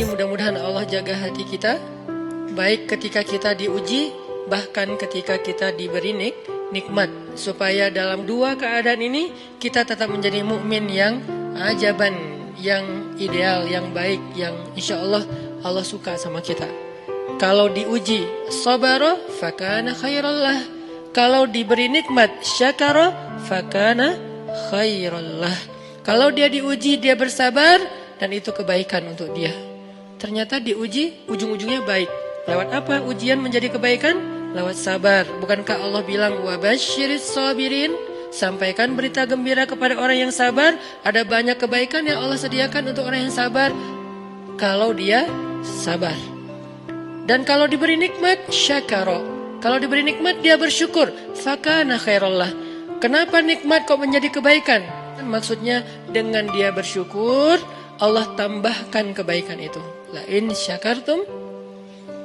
Jadi mudah-mudahan Allah jaga hati kita, baik ketika kita diuji, bahkan ketika kita diberi nikmat, supaya dalam dua keadaan ini kita tetap menjadi mukmin yang ajaban, yang ideal, yang baik, yang insya Allah Allah suka sama kita. Kalau diuji sabara fakana khairallah, kalau diberi nikmat syakara fakana khairallah. Kalau dia diuji dia bersabar, dan itu kebaikan untuk dia. Ternyata diuji ujung-ujungnya baik. Lewat apa ujian menjadi kebaikan? Lewat sabar. Bukankah Allah bilang wabasyiris sabirin? Sampaikan berita gembira kepada orang yang sabar. Ada banyak kebaikan yang Allah sediakan untuk orang yang sabar, kalau dia sabar. Dan kalau diberi nikmat syakara, kalau diberi nikmat dia bersyukur, fakana khairallah. Kenapa nikmat kok menjadi kebaikan? Maksudnya dengan dia bersyukur, Allah tambahkan kebaikan itu. La in syakartum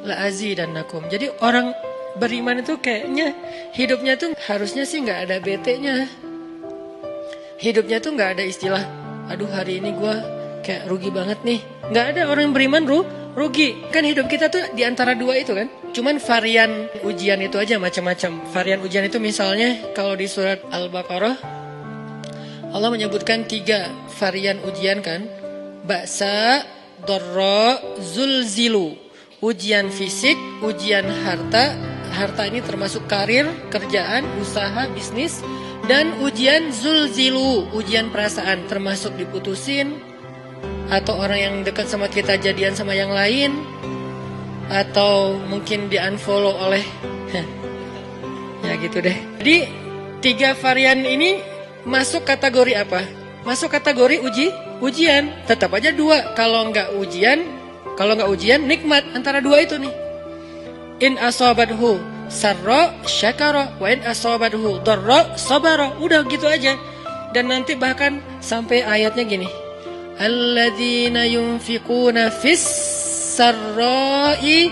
la azidannakum. Jadi orang beriman itu kayaknya hidupnya tuh harusnya sih nggak ada bete-nya. Hidupnya tuh nggak ada istilah, aduh hari ini gue kayak rugi banget nih. Nggak ada orang yang beriman rugi. Kan hidup kita tuh di antara dua itu kan. Cuman varian ujian itu aja macam-macam. Varian ujian itu misalnya kalau di surat Al-Baqarah Allah menyebutkan 3 varian ujian kan. Ba'sa, dharra, zulzilu. Ujian fisik, ujian harta. Harta ini termasuk karir, kerjaan, usaha, bisnis. Dan ujian zulzilu, ujian perasaan, termasuk diputusin, atau orang yang dekat sama kita jadian sama yang lain, atau mungkin di-unfollow oleh ya gitu deh. Jadi 3 varian ini masuk kategori apa? Masuk kategori ujian. Tetap aja 2. Kalau nggak ujian nikmat. Antara 2 itu nih. In asabathu sarra syakara wa in asabathu dharra sabara. Udah gitu aja. Dan nanti bahkan sampai ayatnya gini. Alladzina yunfiquna fis sarra'i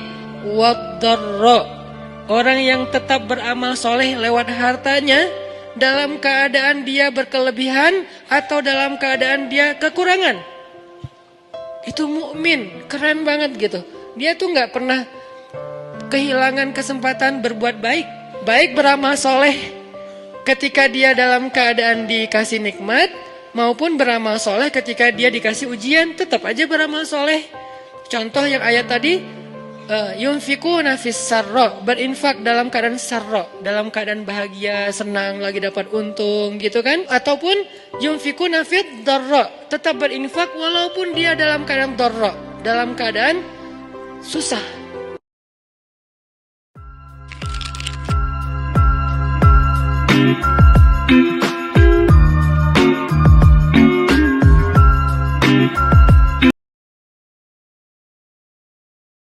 wad dharra. Orang yang tetap beramal soleh lewat hartanya, dalam keadaan dia berkelebihan atau dalam keadaan dia kekurangan. Itu mukmin, keren banget gitu. Dia tuh nggak pernah kehilangan kesempatan berbuat baik. Baik beramal soleh ketika dia dalam keadaan dikasih nikmat, maupun beramal soleh ketika dia dikasih ujian, tetap aja beramal soleh. Contoh yang ayat tadi, yunfikuna fis sarra, berinfak dalam keadaan sarra, dalam keadaan bahagia, senang, lagi dapat untung gitu kan. Ataupun yunfikuna fit dharra, tetap berinfak walaupun dia dalam keadaan dharra, dalam keadaan susah. Thank you.